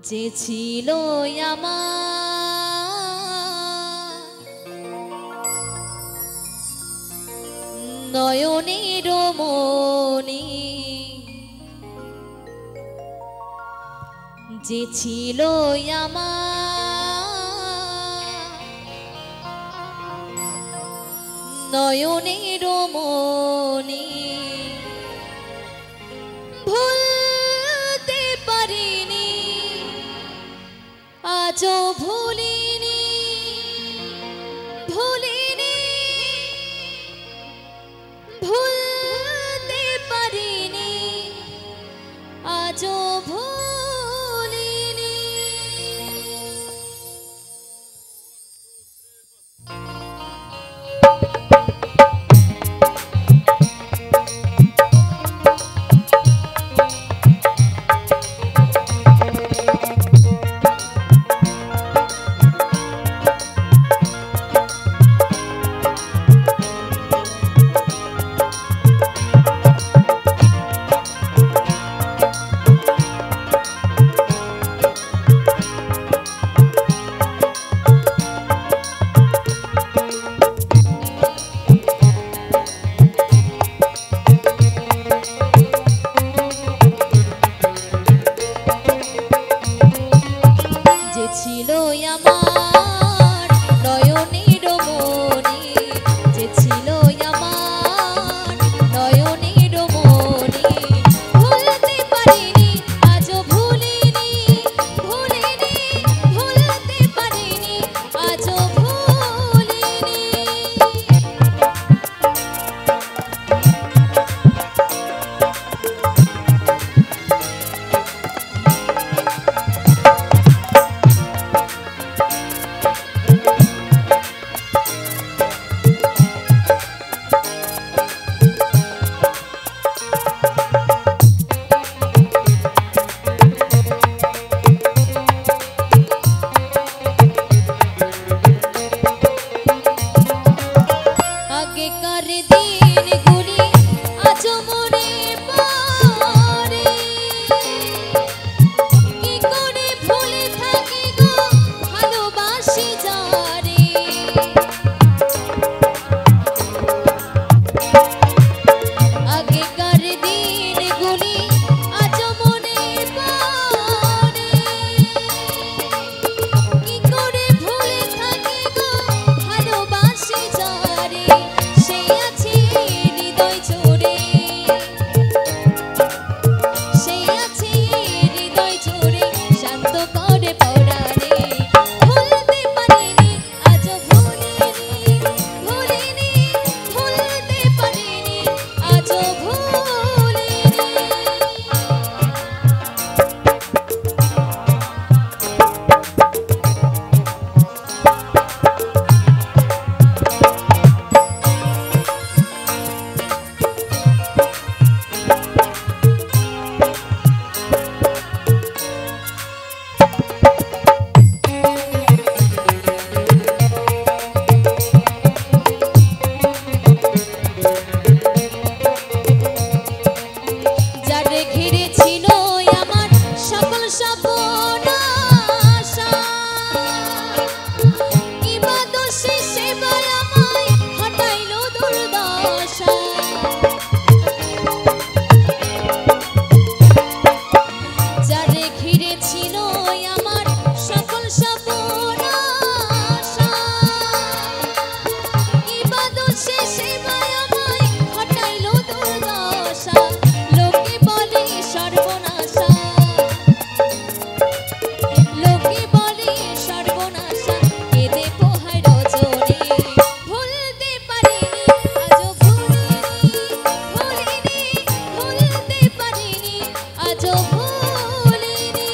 যে ছিল আমার নয়নের মনি, যে ছিল আমার নয়নের মনি, ভুলতে পারিনি আজও ভুলিনি, ভুলিনি ভুলতে পারিনি আজও ভুলিনি। ছিল আমার নয়নের মনি, যে ছিল আমার নয়নের মনি, ভুলতে পারিনি আজও ভুলিনি, ভুলিনি ভুলতে পারিনি আজও ভুলিনি। আগেকার দিনগুলি আজও মনে পড়ে, কি করে ভুলে থাকি গো ভালোবাসি যারে। আগেকার দিনগুলি আজও মনে পড়ে, কি করে ভুলে থাকি গো ভালোবাসি যারে। সে আছে হৃদয় জুড়ে, সে আছে হৃদয় জুড়ে, শান্ত করে পড়ারে। ভুলতে পারিনি আজও ভুলিনি, ভুলিনি ভুলতে পারিনি আজও ভুলিনি। যারে ঘিরে ছিল আমার সকল স্বপ্ন আশা, কি বা দোষে সেবায় আমায় হটাইল দুর্দশা। যারে ঘিরে ছিল আমার সকল স্বপ্ন আশা, কি বা দোষে সেবায় আমায় হটাইল দুর্দশা। লোকে বলে সর্বনাশা, লোকে বলে সর্বনাশা, কেঁদে পোহায় রজনী। ভুলতে পারিনি আজও ভুলিনি, ভুলিনি ভুলতে পারিনি আজও ভুলিনি।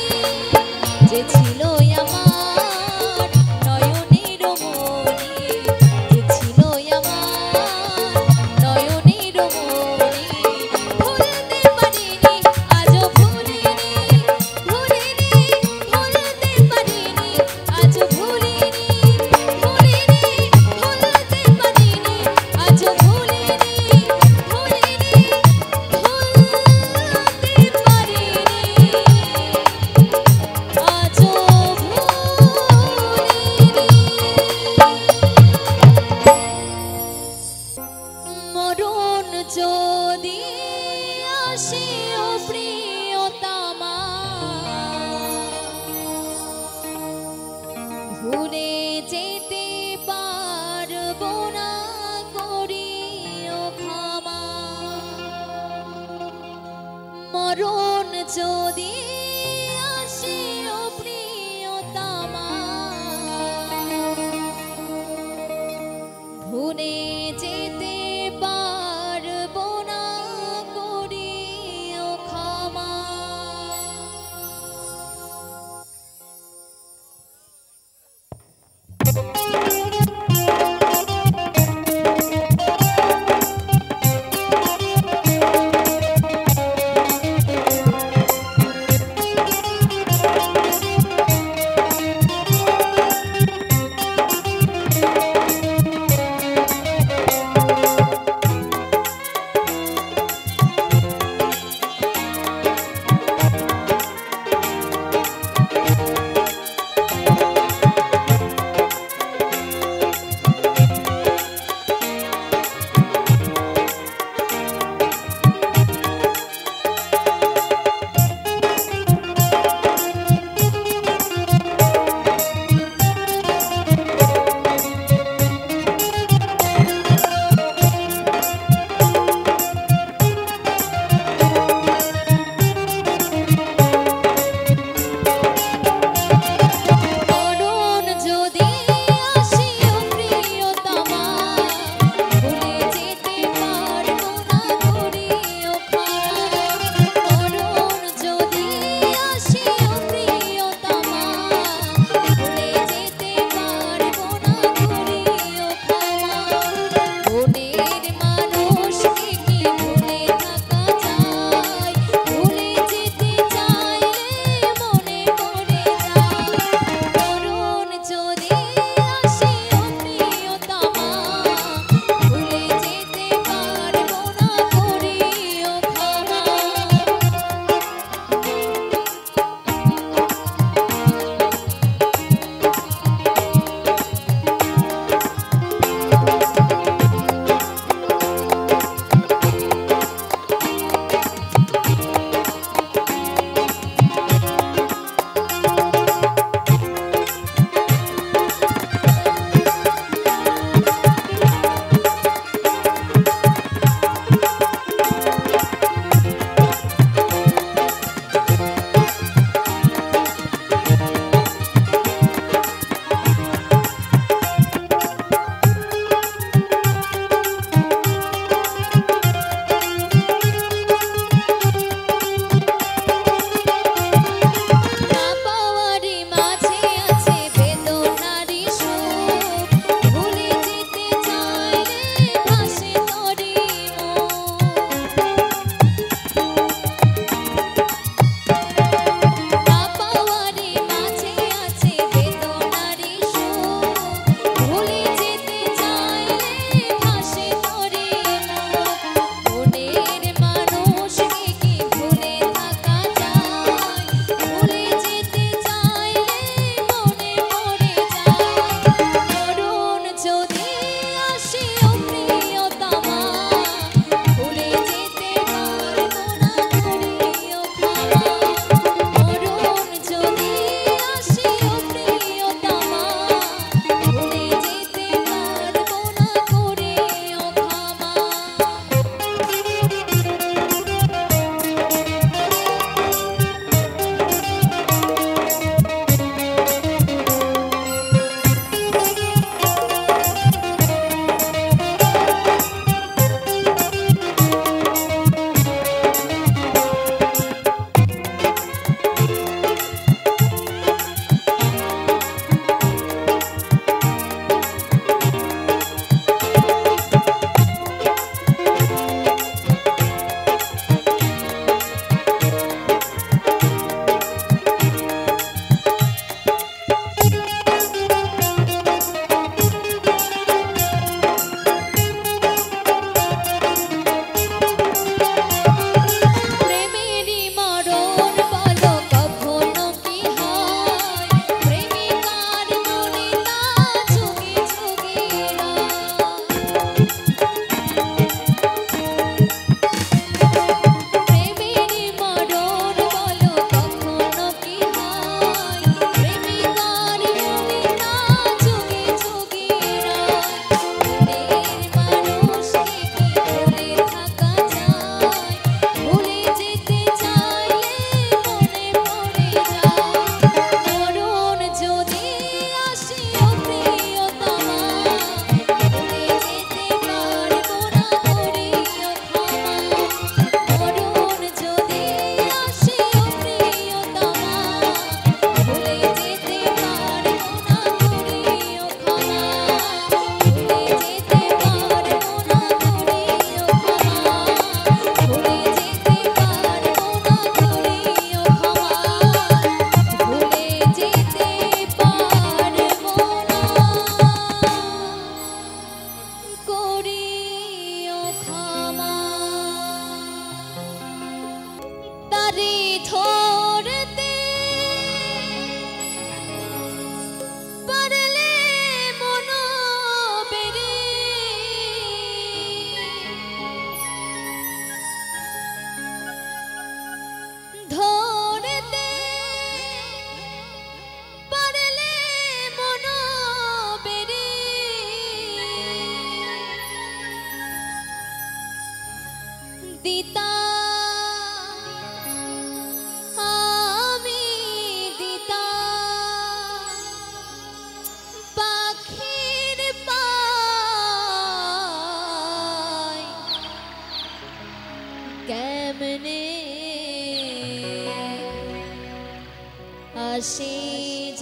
আসে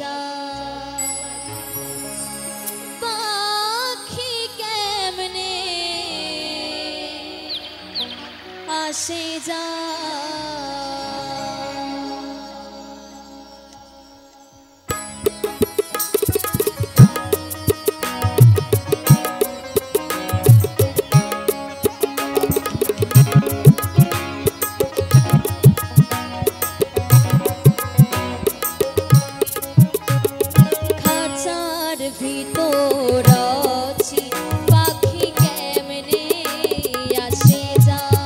যায় পাখি কেমনে আসে যায় ভিতর আছি পাখি কেমনে আসে যায়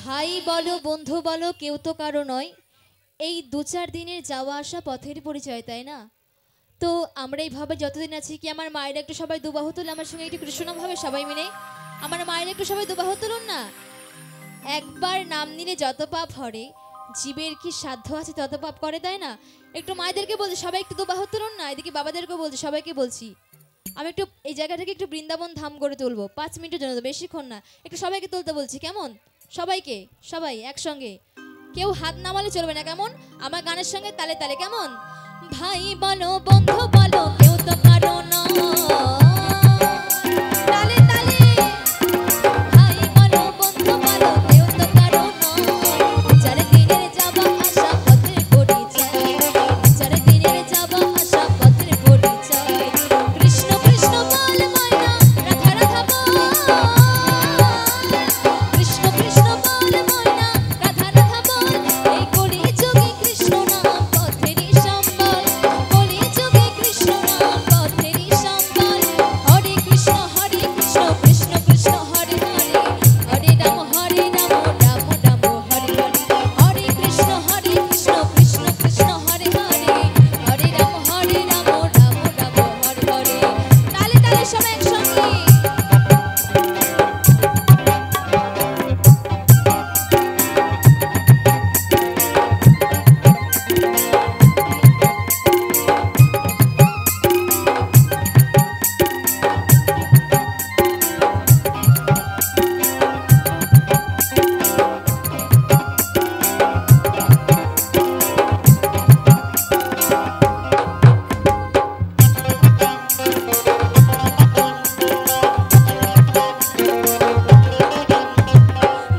ভাই বলো বন্ধু বলো কেউ তো কারো নয়, এই 2-4 দিনের যাওয়া আসা পথের পরিচয়, তাই না? তো আমরা এইভাবে যতদিন আছি কি আমার মায়ের একটু সবাই দুবাহু তুলে আমার সঙ্গে একটু কৃষ্ণনাম হবে সবাই মিলে। আমার মায়ের একটু সবাই দুবাহু তুলুন না। একবার নাম নিলে যত পাপ হরে, জীবের কি সাধ্য আছে তত পাপ করে, তাই না? একটু মায়েদেরকে বলছি সবাই একটু দুবাহু তুলুন না, এদিকে বাবাদেরকেও বলছি, সবাইকে বলছি। আমি একটু এই জায়গাটাকে একটু বৃন্দাবন ধাম করে তুলবো 5 মিনিটের জন্য, তো বেশিক্ষণ না, একটু সবাইকে তুলতে বলছি, কেমন? সবাইকে, সবাই একসঙ্গে, কেউ হাত নামালে চলবে না, কেমন? আমার গানের সঙ্গে তালে তালে, কেমন? ভাই বলো বন্ধু বলো কেউ তো কারো নয়, তালে তালে। ভাই বলো বন্ধু বলো কেউ তো কারো নয়, যার দিনের যাওয়া আসা পথের পরিচয়, যার দিনের যাওয়া আসা পথের পরিচয়। কৃষ্ণ কৃষ্ণ বল ময়না, রাধা রাধা বল, কৃষ্ণ কৃষ্ণ বল ময়না, রাধা রাধা বল। এই কলি যুগে কৃষ্ণ নাম পথেরই সম্বল, কলি যুগে কৃষ্ণ নাম পথেরই সম্বল। হরে কৃষ্ণ কৃষ্ণ কৃষ্ণ হরে হরে, হরে রাম রাম রাম হরে হরে। হরে কৃষ্ণ কৃষ্ণ কৃষ্ণ হরে হরে, হরে রাম রাম রাম হরে হরে। তালে তালে সবাই একসঙ্গে।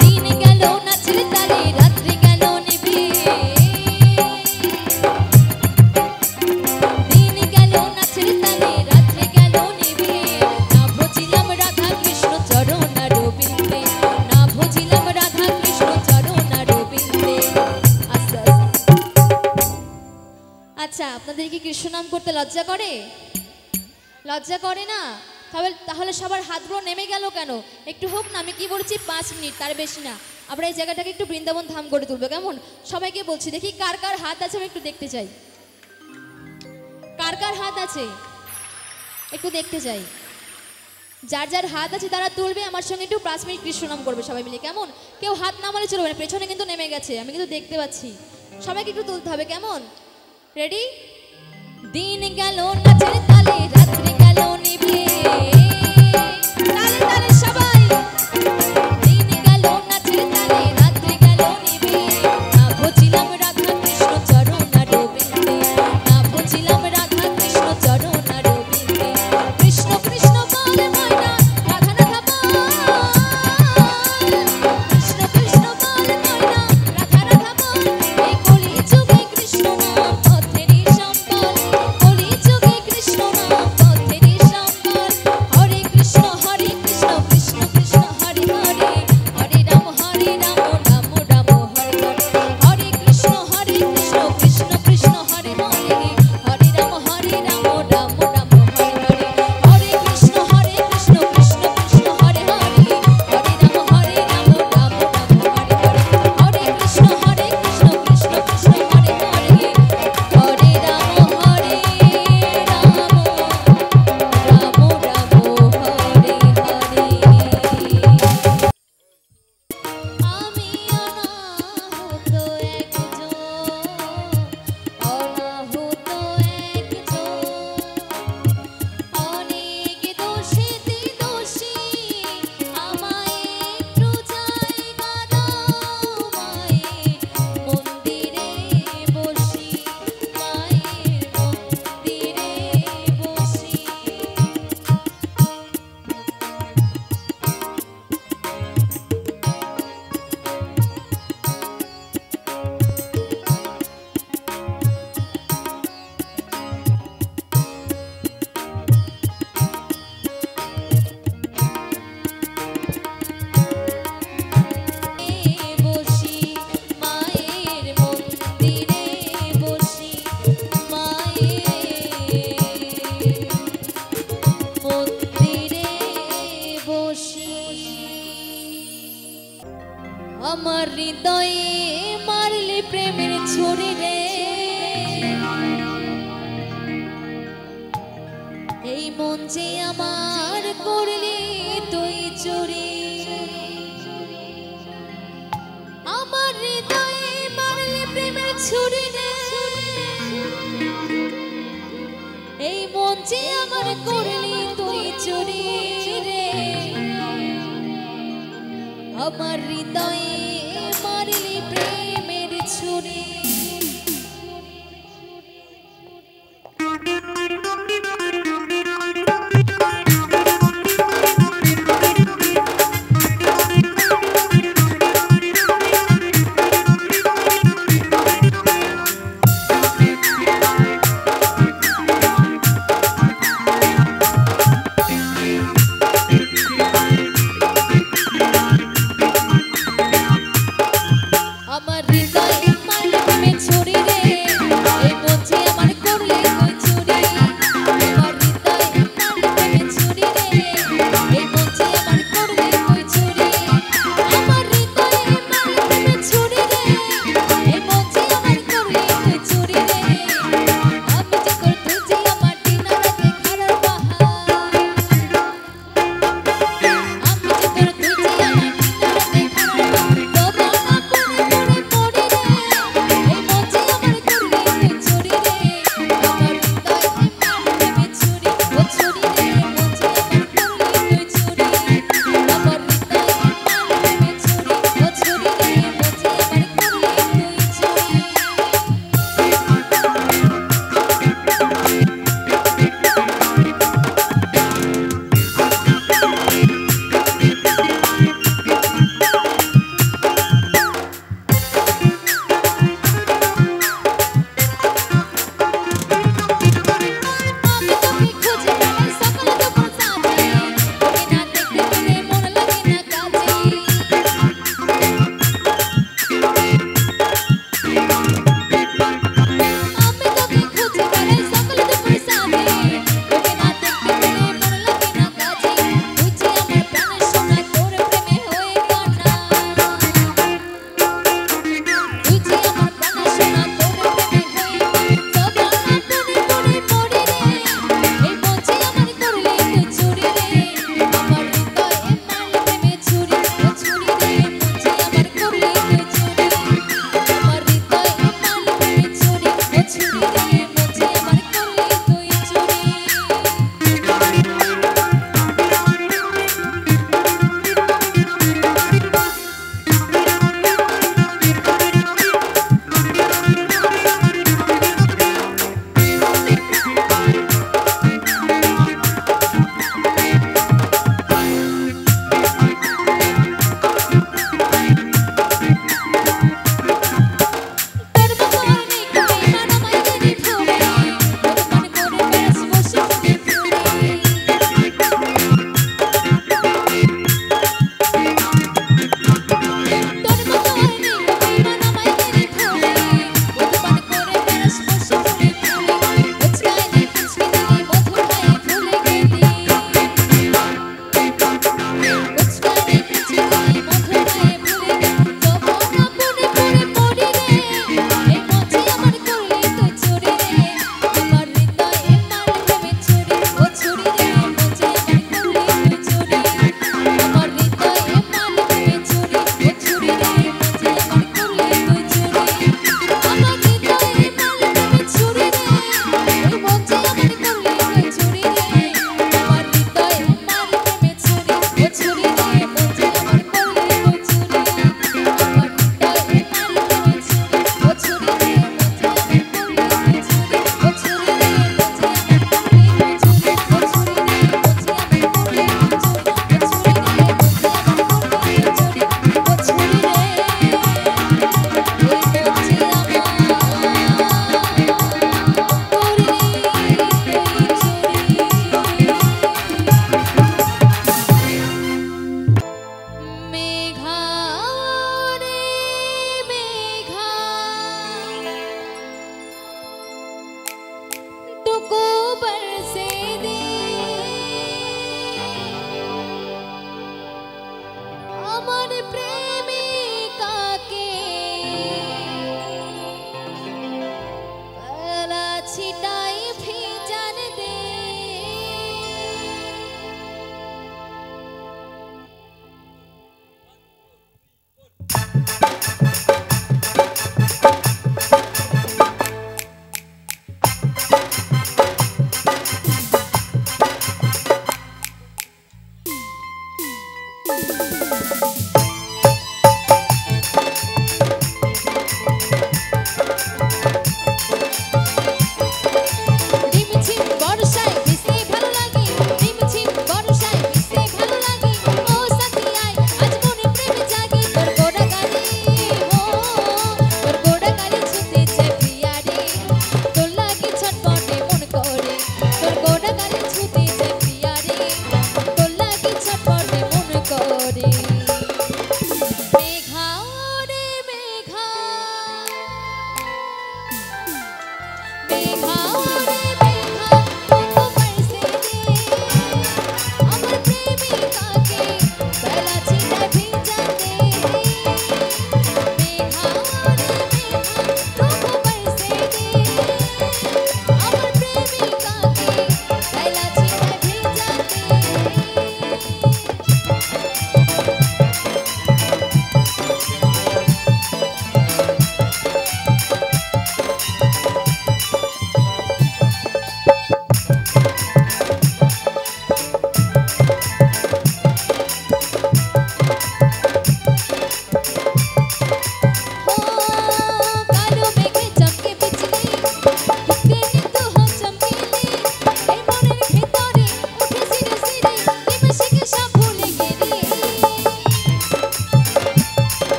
দিন গেল নাচের তালে, রাত্রি গেল নিভে, দিন গেল নাচের তালে, রাত্রি গেল নিভে। না ভজিলাম রাধা কৃষ্ণ চরণ রবিন্দে, না ভজিলাম রাধা কৃষ্ণ চরণ রবিন্দে। আস্তে আস্তে। আচ্ছা, আপনাদের কি কৃষ্ণ নাম করতে লজ্জা করে? লজ্জা করে না? তাহলে সবার হাতগুলো নেমে গেল কেন? একটু হোক না, আমি কি বলছি 5 মিনিট, তার বেশি না। আমরা এই জায়গাটাকে একটু বৃন্দাবন ধাম করে তুলবো, কেমন? সবাইকে বলছি, দেখি কার কার হাত আছে, আমি একটু দেখতে চাই। কার কার হাত আছে একটু দেখতে চাই। যার যার হাত আছে তারা তুলবে, আমার সঙ্গে একটু 5 মিনিট কৃষ্ণ নাম করবে সবাই মিলে, কেমন? কেউ হাত নামালে চলবে না, পেছনে কিন্তু নেমে গেছে, আমি কিন্তু দেখতে পাচ্ছি। সবাইকে একটু তুলতে হবে, কেমন? রেডি? দিন গেল নাচের তালে, রাত্রি গেল নিভে, তালে তালে সবাই। দিন গেল নাচের তালে, রাত্রি গেল নিভে। না ভজিলাম রাধা কৃষ্ণ চরণ রবিন্দে, না ভজিলাম রাধা কৃষ্ণ চরণ রবিন্দে। কৃষ্ণ কৃষ্ণ বল ময়না, রাধা রাধা বল, কৃষ্ণ কৃষ্ণ বল ময়না, রাধা রাধা বল। এই কলি যুগে কৃষ্ণ নাম পথেরই সম্বল, কলি যুগে কৃষ্ণ নাম পথেরই সম্বল। আমার হৃদয়ে মারলি প্রেমের ছুরি রে, এই মন যে আমার করলি তুই চুরি। আমার হৃদয়ে মারলি প্রেমের ছুরি রে, এই মন যে আমার করলি তুই চুরি রে। আমার হৃদয়ে মারলি প্রেমের ছুরি।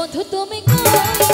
বন্ধু তুমি কই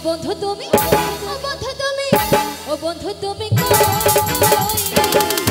বন্ধু তুমি ও বন্ধু তুমি কই